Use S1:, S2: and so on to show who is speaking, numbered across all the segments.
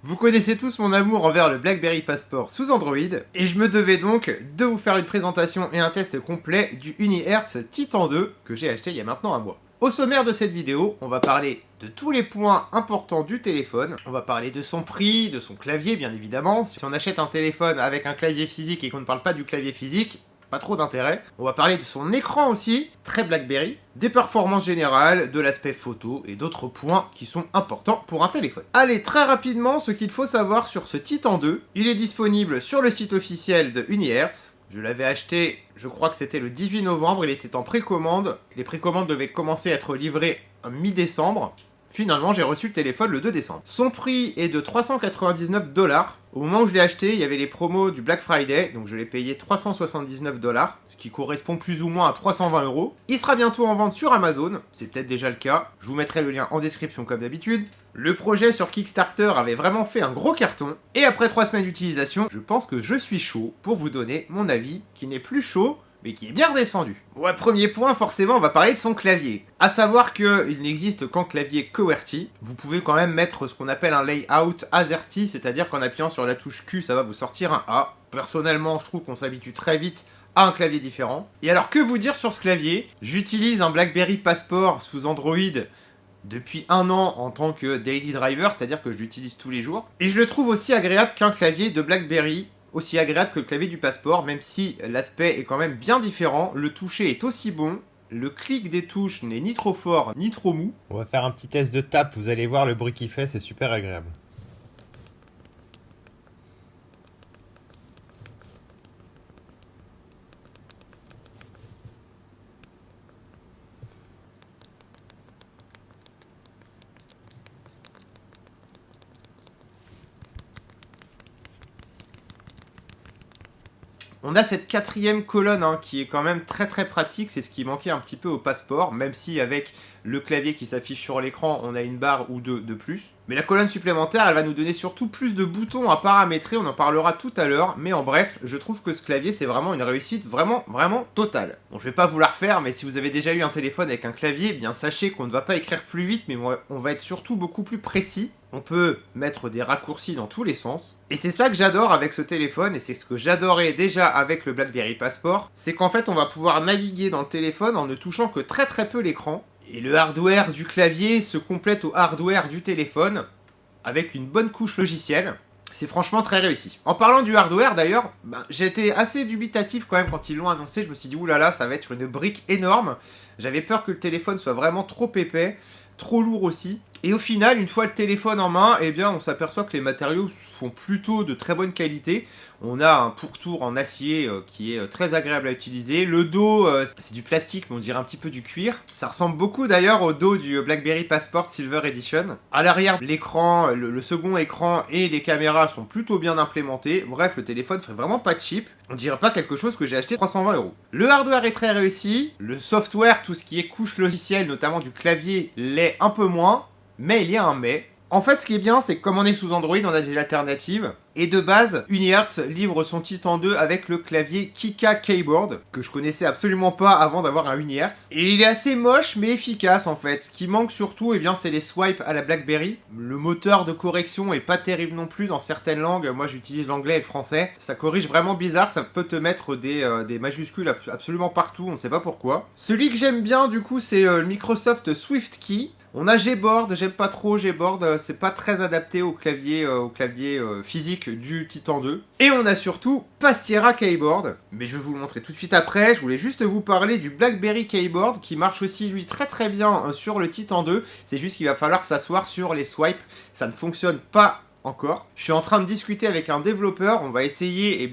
S1: Vous connaissez tous mon amour envers le BlackBerry Passport sous Android, et je me devais donc de vous faire une présentation et un test complet du UniHertz Titan 2 que j'ai acheté il y a maintenant un mois. Au sommaire de cette vidéo, on va parler de tous les points importants du téléphone, on va parler de son prix, de son clavier bien évidemment. Si on achète un téléphone avec un clavier physique et qu'on ne parle pas du clavier physique, pas trop d'intérêt. On va parler de son écran aussi, très BlackBerry, des performances générales, de l'aspect photo et d'autres points qui sont importants pour un téléphone. Allez, très rapidement, ce qu'il faut savoir sur ce Titan 2, il est disponible sur le site officiel de UniHertz. Je l'avais acheté, je crois que c'était le 18 novembre, il était en précommande. Les précommandes devaient commencer à être livrées en mi-décembre. Finalement, j'ai reçu le téléphone le 2 décembre. Son prix est de 399 $. Au moment où je l'ai acheté, il y avait les promos du Black Friday, donc je l'ai payé 379 $, ce qui correspond plus ou moins à 320 €. Il sera bientôt en vente sur Amazon, c'est peut-être déjà le cas. Je vous mettrai le lien en description comme d'habitude. Le projet sur Kickstarter avait vraiment fait un gros carton, et après 3 semaines d'utilisation, je pense que je suis chaud pour vous donner mon avis, qui n'est plus chaud, mais qui est bien redescendu. Ouais, premier point, forcément, on va parler de son clavier. A savoir qu'il n'existe qu'en clavier QWERTY. Vous pouvez quand même mettre ce qu'on appelle un layout AZERTY, c'est-à-dire qu'en appuyant sur la touche Q, ça va vous sortir un A. Personnellement, je trouve qu'on s'habitue très vite à un clavier différent. Et alors, que vous dire sur ce clavier? J'utilise un BlackBerry Passport sous Android depuis un an en tant que daily driver, c'est-à-dire que je l'utilise tous les jours. Et je le trouve aussi agréable qu'un clavier de BlackBerry, aussi agréable que le clavier du Passport, même si l'aspect est quand même bien différent. Le toucher est aussi bon, le clic des touches n'est ni trop fort ni trop mou. On va faire un petit test de tape, vous allez voir le bruit qu'il fait, c'est super agréable. On a cette quatrième colonne qui est quand même très très pratique, c'est ce qui manquait un petit peu au Passport, même si avec le clavier qui s'affiche sur l'écran, on a une barre ou deux de plus. Mais la colonne supplémentaire, elle va nous donner surtout plus de boutons à paramétrer, on en parlera tout à l'heure, mais en bref, je trouve que ce clavier, c'est vraiment une réussite vraiment totale. Bon, je vais pas vous la refaire, mais si vous avez déjà eu un téléphone avec un clavier, eh bien sachez qu'on ne va pas écrire plus vite, mais on va être surtout beaucoup plus précis. On peut mettre des raccourcis dans tous les sens. Et c'est ça que j'adore avec ce téléphone, et c'est ce que j'adorais déjà avec le BlackBerry Passport, c'est qu'en fait on va pouvoir naviguer dans le téléphone en ne touchant que très très peu l'écran. Et le hardware du clavier se complète au hardware du téléphone, avec une bonne couche logicielle. C'est franchement très réussi. En parlant du hardware d'ailleurs, j'étais assez dubitatif quand même quand ils l'ont annoncé, je me suis dit oulala, ça va être une brique énorme. J'avais peur que le téléphone soit vraiment trop épais, trop lourd aussi. Et au final, une fois le téléphone en main, eh bien, on s'aperçoit que les matériaux font plutôt de très bonne qualité. On a un pourtour en acier qui est très agréable à utiliser. Le dos, c'est du plastique, mais on dirait un petit peu du cuir. Ça ressemble beaucoup d'ailleurs au dos du BlackBerry Passport Silver Edition. À l'arrière, l'écran, le second écran et les caméras sont plutôt bien implémentés. Bref, le téléphone fait vraiment pas cheap. On dirait pas quelque chose que j'ai acheté 320 €. Le hardware est très réussi. Le software, tout ce qui est couche logicielle, notamment du clavier, l'est un peu moins. Mais il y a un mais. En fait, ce qui est bien, c'est que comme on est sous Android, on a des alternatives. Et de base, UniHertz livre son Titan 2 avec le clavier Kika Keyboard, que je connaissais absolument pas avant d'avoir un UniHertz. Et il est assez moche, mais efficace en fait. Ce qui manque surtout, eh bien, c'est les swipes à la BlackBerry. Le moteur de correction est pas terrible non plus dans certaines langues. Moi, j'utilise l'anglais et le français. Ça corrige vraiment bizarre, ça peut te mettre des majuscules absolument partout, on ne sait pas pourquoi. Celui que j'aime bien, du coup, c'est le Microsoft SwiftKey. On a Gboard, j'aime pas trop Gboard, c'est pas très adapté au clavier physique du Titan 2. Et on a surtout Pastiera Keyboard, mais je vais vous le montrer tout de suite après. Je voulais juste vous parler du BlackBerry Keyboard qui marche aussi lui très très bien sur le Titan 2. C'est juste qu'il va falloir s'asseoir sur les swipes, ça ne fonctionne pas encore. Je suis en train de discuter avec un développeur, on va essayer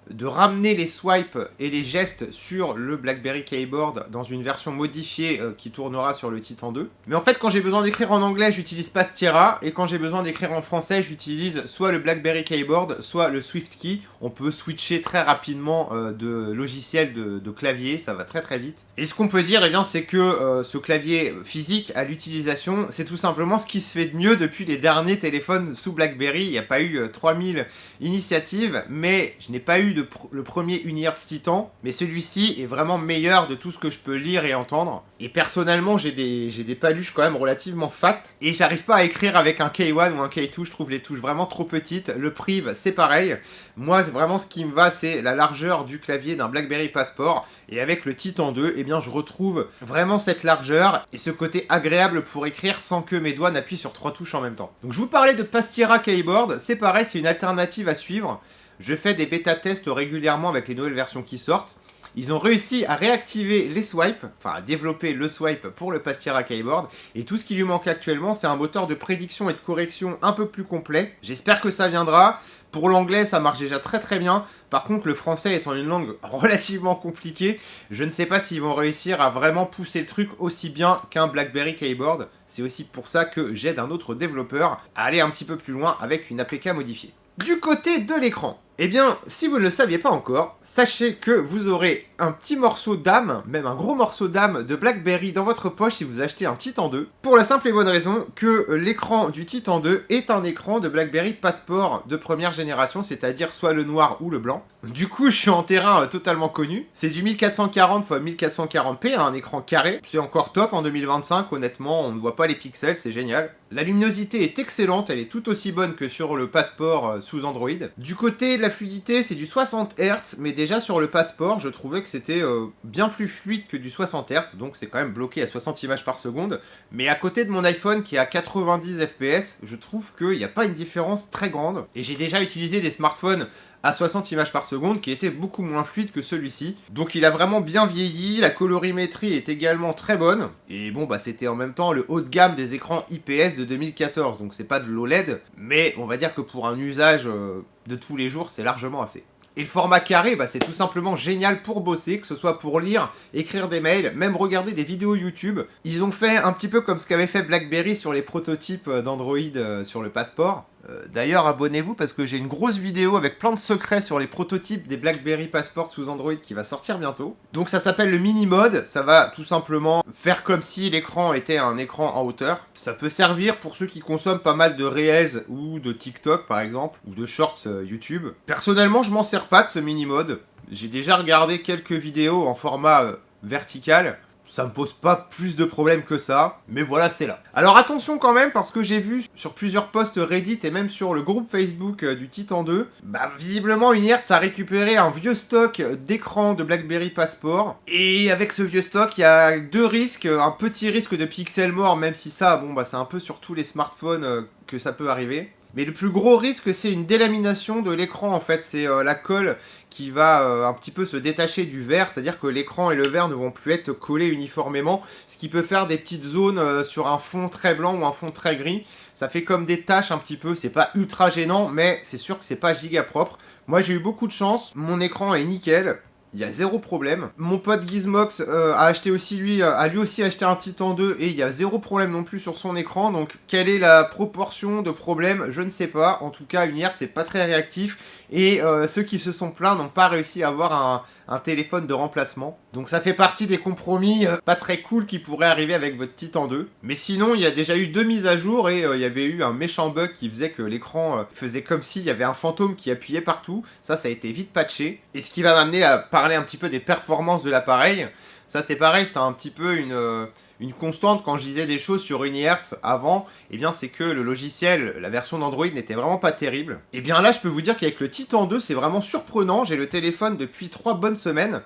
S1: de ramener les swipes et les gestes sur le BlackBerry Keyboard dans une version modifiée qui tournera sur le Titan 2. Mais en fait, quand j'ai besoin d'écrire en anglais, j'utilise Pastiera, et quand j'ai besoin d'écrire en français, j'utilise soit le BlackBerry Keyboard, soit le SwiftKey. On peut switcher très rapidement de logiciel de clavier, ça va très très vite. Et ce qu'on peut dire, eh bien, c'est que ce clavier physique à l'utilisation, c'est tout simplement ce qui se fait de mieux depuis les derniers téléphones sous BlackBerry. Il n'y a pas eu 3000 initiatives, mais je n'ai pas eu de le premier Unihertz Titan, mais celui-ci est vraiment meilleur de tout ce que je peux lire et entendre. Et personnellement, j'ai des paluches quand même relativement fat, et j'arrive pas à écrire avec un K1 ou un K2, je trouve les touches vraiment trop petites. Le Priv, c'est pareil. Moi, vraiment, ce qui me va, c'est la largeur du clavier d'un BlackBerry Passport, et avec le Titan 2, eh bien, je retrouve vraiment cette largeur, et ce côté agréable pour écrire sans que mes doigts n'appuient sur 3 touches en même temps. Donc je vous parlais de Pastira Keyboard, c'est pareil, c'est une alternative à suivre. Je fais des bêta-tests régulièrement avec les nouvelles versions qui sortent. Ils ont réussi à réactiver les swipes, enfin à développer le swipe pour le Pastira Keyboard, et tout ce qui lui manque actuellement, c'est un moteur de prédiction et de correction un peu plus complet. J'espère que ça viendra. Pour l'anglais, ça marche déjà très très bien. Par contre, le français étant une langue relativement compliquée, je ne sais pas s'ils vont réussir à vraiment pousser le truc aussi bien qu'un BlackBerry Keyboard. C'est aussi pour ça que j'aide un autre développeur à aller un petit peu plus loin avec une APK modifiée. Du côté de l'écran, eh bien, si vous ne le saviez pas encore, sachez que vous aurez un petit morceau d'âme, même un gros morceau d'âme de BlackBerry dans votre poche si vous achetez un Titan 2, pour la simple et bonne raison que l'écran du Titan 2 est un écran de BlackBerry Passport de première génération, c'est-à-dire soit le noir ou le blanc. Du coup, je suis en terrain totalement connu. C'est du 1440 x 1440p, un écran carré. C'est encore top en 2025, honnêtement, on ne voit pas les pixels, c'est génial. La luminosité est excellente, elle est tout aussi bonne que sur le Passport sous Android. Du côté de la fluidité, c'est du 60 Hz, mais déjà sur le Passport, je trouvais que c'était bien plus fluide que du 60 Hz, donc c'est quand même bloqué à 60 images par seconde. Mais à côté de mon iPhone qui est à 90 fps, je trouve qu'il n'y a pas une différence très grande. Et j'ai déjà utilisé des smartphones à 60 images par seconde qui étaient beaucoup moins fluides que celui-ci. Donc il a vraiment bien vieilli, la colorimétrie est également très bonne. Et bon, bah c'était en même temps le haut de gamme des écrans IPS de 2014, donc c'est pas de l'OLED, mais on va dire que pour un usage de tous les jours, c'est largement assez. Et le format carré, bah, c'est tout simplement génial pour bosser, que ce soit pour lire, écrire des mails, même regarder des vidéos YouTube. Ils ont fait un petit peu comme ce qu'avait fait BlackBerry sur les prototypes d'Android sur le Passport. D'ailleurs, abonnez-vous parce que j'ai une grosse vidéo avec plein de secrets sur les prototypes des BlackBerry Passport sous Android qui va sortir bientôt. Donc ça s'appelle le mini mode, ça va tout simplement faire comme si l'écran était un écran en hauteur. Ça peut servir pour ceux qui consomment pas mal de Reels ou de TikTok par exemple, ou de Shorts YouTube. Personnellement, je m'en sers pas de ce mini mode. J'ai déjà regardé quelques vidéos en format vertical. Ça me pose pas plus de problèmes que ça, mais voilà, c'est là. Alors attention quand même, parce que j'ai vu sur plusieurs posts Reddit et même sur le groupe Facebook du Titan 2, bah visiblement Unihertz a récupéré un vieux stock d'écran de BlackBerry Passport, et avec ce vieux stock, il y a deux risques, un petit risque de pixels morts, même si ça, bon bah c'est un peu sur tous les smartphones que ça peut arriver. Mais le plus gros risque, c'est une délamination de l'écran, en fait. C'est la colle qui va un petit peu se détacher du verre, c'est-à-dire que l'écran et le verre ne vont plus être collés uniformément, ce qui peut faire des petites zones sur un fond très blanc ou un fond très gris. Ça fait comme des taches un petit peu, c'est pas ultra gênant, mais c'est sûr que c'est pas giga propre. Moi, j'ai eu beaucoup de chance, mon écran est nickel. Il y a zéro problème. Mon pote Gizmox a acheté aussi lui aussi acheté un Titan 2 et il y a zéro problème non plus sur son écran. Donc quelle est la proportion de problèmes, je ne sais pas. En tout cas, Unihertz c'est pas très réactif et ceux qui se sont plaints n'ont pas réussi à avoir un téléphone de remplacement. Donc ça fait partie des compromis pas très cool qui pourraient arriver avec votre Titan 2. Mais sinon, il y a déjà eu 2 mises à jour et il y avait eu un méchant bug qui faisait que l'écran faisait comme s'il y avait un fantôme qui appuyait partout. Ça a été vite patché. Et ce qui va m'amener à parler un petit peu des performances de l'appareil. Ça c'est pareil, c'était un petit peu une constante quand je disais des choses sur Unihertz avant, et bien c'est que le logiciel, la version d'Android n'était vraiment pas terrible. Et bien là je peux vous dire qu'avec le Titan 2 c'est vraiment surprenant, j'ai le téléphone depuis 3 bonnes semaines,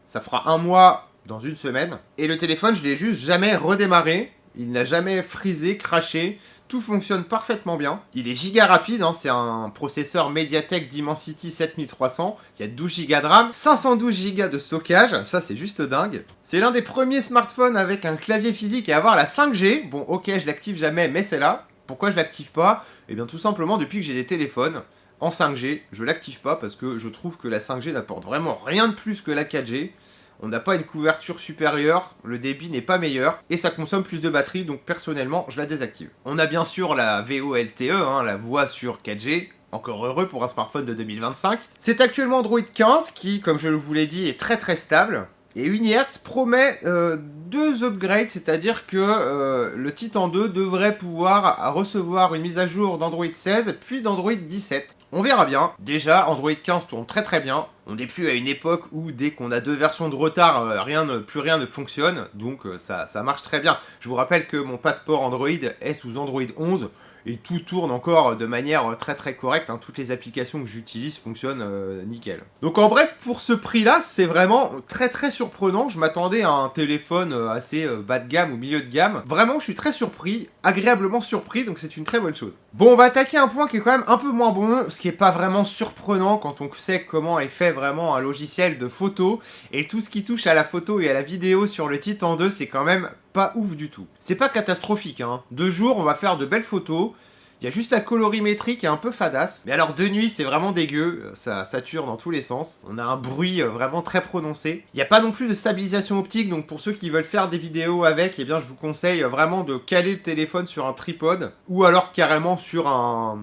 S1: ça fera un mois dans une semaine, et le téléphone je l'ai juste jamais redémarré, il n'a jamais frisé, craché. Tout fonctionne parfaitement bien. Il est giga rapide, hein, c'est un processeur Mediatek Dimensity 7300. Il y a 12 Go de RAM, 512 Go de stockage, ça c'est juste dingue. C'est l'un des premiers smartphones avec un clavier physique à avoir la 5G. Bon ok, je l'active jamais, mais c'est là. Pourquoi je l'active pas? Eh bien tout simplement depuis que j'ai des téléphones en 5G, je l'active pas parce que je trouve que la 5G n'apporte vraiment rien de plus que la 4G. On n'a pas une couverture supérieure, le débit n'est pas meilleur, et ça consomme plus de batterie, donc personnellement, je la désactive. On a bien sûr la VoLTE, la voix sur 4G, encore heureux pour un smartphone de 2025. C'est actuellement Android 15, qui, comme je vous l'ai dit, est très très stable. Et Unihertz promet 2 upgrades, c'est-à-dire que le Titan 2 devrait pouvoir recevoir une mise à jour d'Android 16 puis d'Android 17. On verra bien. Déjà, Android 15 tourne très très bien. On n'est plus à une époque où dès qu'on a 2 versions de retard, plus rien ne fonctionne. Donc ça marche très bien. Je vous rappelle que mon passeport Android est sous Android 11. Et tout tourne encore de manière très très correcte, hein. Toutes les applications que j'utilise fonctionnent nickel. Donc en bref, pour ce prix-là, c'est vraiment très très surprenant. Je m'attendais à un téléphone assez bas de gamme ou milieu de gamme. Vraiment, je suis très surpris, agréablement surpris, donc c'est une très bonne chose. Bon, on va attaquer un point qui est quand même un peu moins bon, ce qui est pas vraiment surprenant quand on sait comment est fait vraiment un logiciel de photo. Et tout ce qui touche à la photo et à la vidéo sur le Titan 2, c'est quand même pas ouf du tout. C'est pas catastrophique, hein. De jour, on va faire de belles photos. Il y a juste la colorimétrie qui est un peu fadasse. Mais alors de nuit, c'est vraiment dégueu. Ça sature dans tous les sens. On a un bruit vraiment très prononcé. Il n'y a pas non plus de stabilisation optique. Donc pour ceux qui veulent faire des vidéos avec, eh bien je vous conseille vraiment de caler le téléphone sur un tripode. Ou alors carrément sur un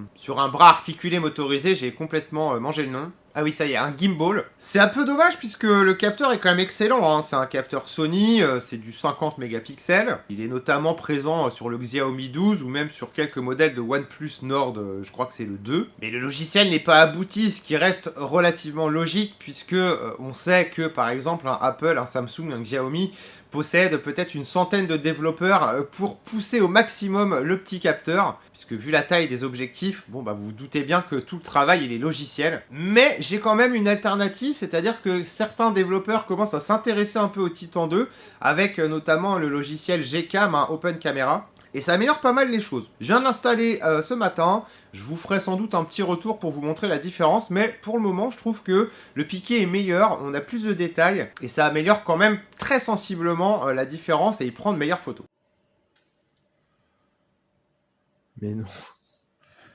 S1: bras articulé motorisé. J'ai complètement mangé le nom. Ah oui, ça y est, un gimbal. C'est un peu dommage puisque le capteur est quand même excellent, hein. C'est un capteur Sony, c'est du 50 mégapixels. Il est notamment présent sur le Xiaomi 12 ou même sur quelques modèles de OnePlus Nord, je crois que c'est le 2. Mais le logiciel n'est pas abouti, ce qui reste relativement logique puisque on sait que par exemple un Apple, un Samsung, un Xiaomi possède peut-être une centaine de développeurs pour pousser au maximum le petit capteur, puisque vu la taille des objectifs, bon bah vous vous doutez bien que tout le travail il est logiciel. Mais j'ai quand même une alternative, c'est-à-dire que certains développeurs commencent à s'intéresser un peu au Titan 2, avec notamment le logiciel Gcam, un Open Camera. Et ça améliore pas mal les choses. Je viens de l'installer ce matin. Je vous ferai sans doute un petit retour pour vous montrer la différence. Mais pour le moment, je trouve que le piqué est meilleur. On a plus de détails. Et ça améliore quand même très sensiblement la différence. Et il prend de meilleures photos. Mais non.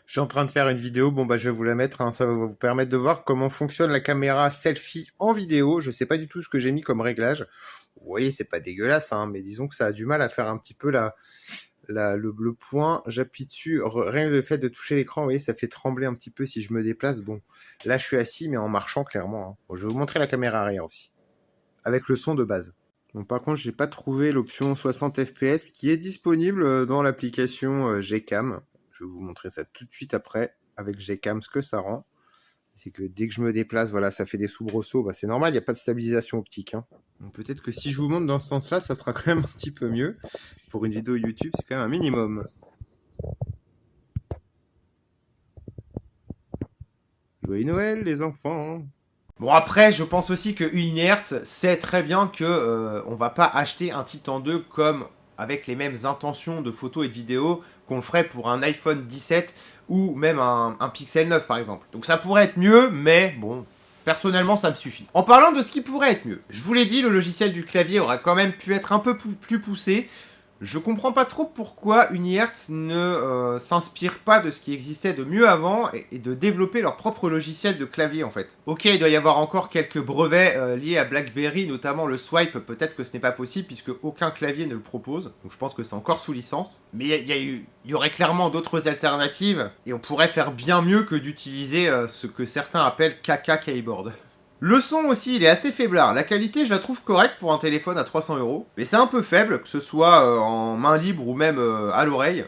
S1: Je suis en train de faire une vidéo. Bon, bah, je vais vous la mettre, hein. Ça va vous permettre de voir comment fonctionne la caméra selfie en vidéo. Je sais pas du tout ce que j'ai mis comme réglage. Vous voyez, c'est pas dégueulasse, hein. Mais disons que ça a du mal à faire un petit peu le point, j'appuie dessus, rien que le fait de toucher l'écran, vous voyez, ça fait trembler un petit peu si je me déplace. Bon, là je suis assis, mais en marchant clairement, hein. Bon, je vais vous montrer la caméra arrière aussi, avec le son de base. Bon, par contre, j'ai pas trouvé l'option 60 fps qui est disponible dans l'application Gcam. Je vais vous montrer ça tout de suite après, avec Gcam, ce que ça rend. C'est que dès que je me déplace, voilà, ça fait des soubresauts. Bah, c'est normal, il n'y a pas de stabilisation optique, hein. Donc peut-être que si je vous montre dans ce sens-là, ça sera quand même un petit peu mieux. Pour une vidéo YouTube, c'est quand même un minimum. Joyeux Noël, les enfants! Bon, après, je pense aussi que Unihertz sait très bien que on va pas acheter un Titan 2 comme avec les mêmes intentions de photos et de vidéos qu'on le ferait pour un iPhone 17 ou même un Pixel 9 par exemple. Donc ça pourrait être mieux, mais bon, personnellement ça me suffit. En parlant de ce qui pourrait être mieux, je vous l'ai dit, le logiciel du clavier aurait quand même pu être un peu plus poussé. Je comprends pas trop pourquoi Unihertz ne s'inspire pas de ce qui existait de mieux avant et de développer leur propre logiciel de clavier en fait. Ok, il doit y avoir encore quelques brevets liés à BlackBerry, notamment le swipe, peut-être que ce n'est pas possible puisque aucun clavier ne le propose, donc je pense que c'est encore sous licence. Mais il y aurait clairement d'autres alternatives et on pourrait faire bien mieux que d'utiliser ce que certains appellent Kaka Keyboard. Le son aussi, il est assez faiblard. La qualité, je la trouve correcte pour un téléphone à 300 €. Mais c'est un peu faible, que ce soit en main libre ou même à l'oreille.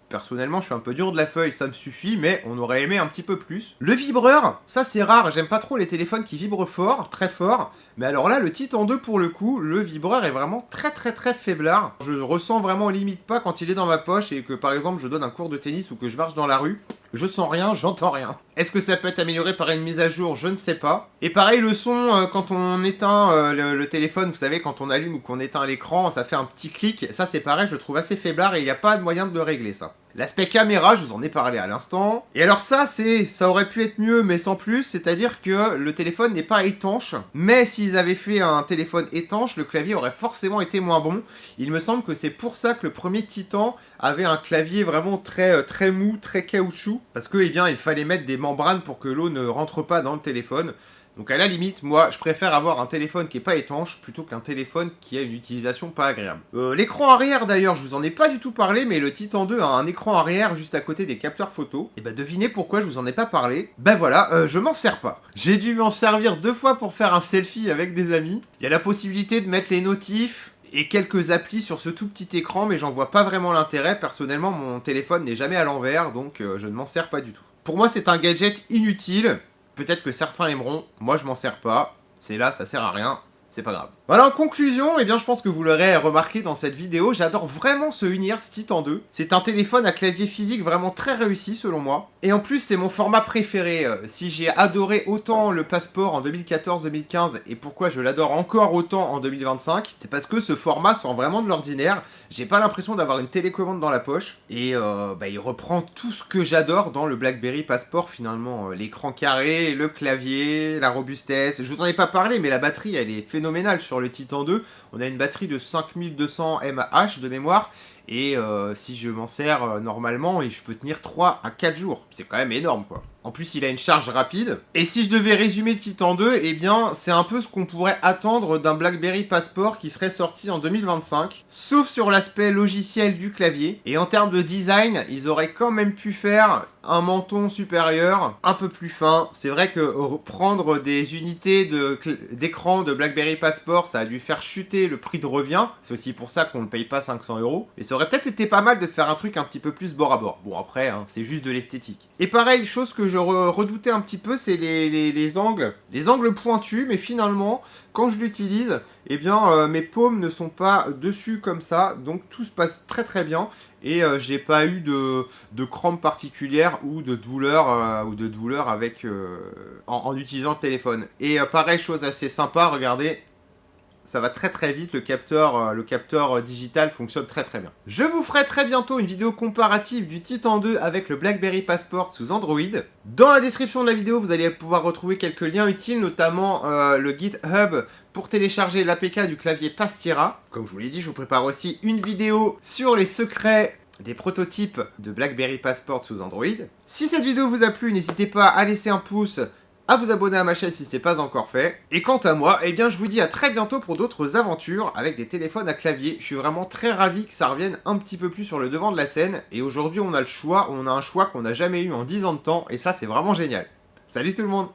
S1: Personnellement, je suis un peu dur de la feuille, ça me suffit, mais on aurait aimé un petit peu plus. Le vibreur, ça c'est rare, j'aime pas trop les téléphones qui vibrent fort, très fort. Mais alors là, le Titan 2 pour le coup, le vibreur est vraiment très faiblard. Je ressens vraiment limite pas quand il est dans ma poche et que par exemple je donne un cours de tennis ou que je marche dans la rue. Je sens rien, j'entends rien. Est-ce que ça peut être amélioré par une mise à jour? Je ne sais pas. Et pareil, le son, quand on éteint le téléphone, vous savez, quand on allume ou qu'on éteint l'écran, ça fait un petit clic. Ça, c'est pareil, je le trouve assez faiblard et il n'y a pas de moyen de le régler, ça. L'aspect caméra, je vous en ai parlé à l'instant. Et alors ça aurait pu être mieux, mais sans plus. C'est-à-dire que le téléphone n'est pas étanche. Mais s'ils avaient fait un téléphone étanche, le clavier aurait forcément été moins bon. Il me semble que c'est pour ça que le premier Titan avait un clavier vraiment très mou, très caoutchouc. Parce que, eh bien, il fallait mettre des membranes pour que l'eau ne rentre pas dans le téléphone. Donc à la limite, moi, je préfère avoir un téléphone qui est pas étanche plutôt qu'un téléphone qui a une utilisation pas agréable. L'écran arrière d'ailleurs, je vous en ai pas du tout parlé, mais le Titan 2 a un écran arrière juste à côté des capteurs photo. Et bah devinez pourquoi je vous en ai pas parlé. Bah voilà, je m'en sers pas. J'ai dû m'en servir 2 fois pour faire un selfie avec des amis. Il y a la possibilité de mettre les notifs et quelques applis sur ce tout petit écran, mais j'en vois pas vraiment l'intérêt. Personnellement, mon téléphone n'est jamais à l'envers, donc je ne m'en sers pas du tout. Pour moi, c'est un gadget inutile. Peut-être que certains aimeront, moi je m'en sers pas. C'est là, ça sert à rien. C'est pas grave. Voilà, en conclusion, eh bien, je pense que vous l'aurez remarqué dans cette vidéo, j'adore vraiment ce Unihertz Titan 2. C'est un téléphone à clavier physique vraiment très réussi, selon moi. Et en plus, c'est mon format préféré. Si j'ai adoré autant le Passport en 2014-2015, et pourquoi je l'adore encore autant en 2025, c'est parce que ce format sort vraiment de l'ordinaire. J'ai pas l'impression d'avoir une télécommande dans la poche. Et il reprend tout ce que j'adore dans le BlackBerry Passport, finalement. L'écran carré, le clavier, la robustesse. Je vous en ai pas parlé, mais la batterie, elle est phénoménale sur le Titan 2. On a une batterie de 5200 mAh de mémoire. Et si je m'en sers normalement, et je peux tenir 3 à 4 jours. C'est quand même énorme, quoi. En plus, il a une charge rapide. Et si je devais résumer le Titan 2, eh bien, c'est un peu ce qu'on pourrait attendre d'un BlackBerry Passport qui serait sorti en 2025. Sauf sur l'aspect logiciel du clavier. Et en termes de design, ils auraient quand même pu faire un menton supérieur, un peu plus fin. C'est vrai que prendre des unités d'écran de BlackBerry Passport, ça a dû faire chuter le prix de revient. C'est aussi pour ça qu'on ne paye pas 500 €. Mais ça aurait peut-être été pas mal de faire un truc un petit peu plus bord à bord. Bon, après, hein, c'est juste de l'esthétique. Et pareil, chose que je redoutais un petit peu, c'est les angles. Les angles pointus, mais finalement, quand je l'utilise, eh bien, mes paumes ne sont pas dessus comme ça. Donc tout se passe très très bien. Et j'ai pas eu de crampes particulières ou de douleurs avec en utilisant le téléphone. Et pareil, chose assez sympa, regardez, ça va très très vite, le capteur digital fonctionne très très bien. Je vous ferai très bientôt une vidéo comparative du Titan 2 avec le BlackBerry Passport sous Android. Dans la description de la vidéo, vous allez pouvoir retrouver quelques liens utiles, notamment le GitHub pour télécharger l'APK du clavier Pastira. Comme je vous l'ai dit, je vous prépare aussi une vidéo sur les secrets des prototypes de BlackBerry Passport sous Android. Si cette vidéo vous a plu, n'hésitez pas à laisser un pouce, à vous abonner à ma chaîne si ce n'est pas encore fait. Et quant à moi, eh bien je vous dis à très bientôt pour d'autres aventures avec des téléphones à clavier. Je suis vraiment très ravi que ça revienne un petit peu plus sur le devant de la scène. Et aujourd'hui on a un choix qu'on n'a jamais eu en 10 ans de temps, et ça c'est vraiment génial. Salut tout le monde!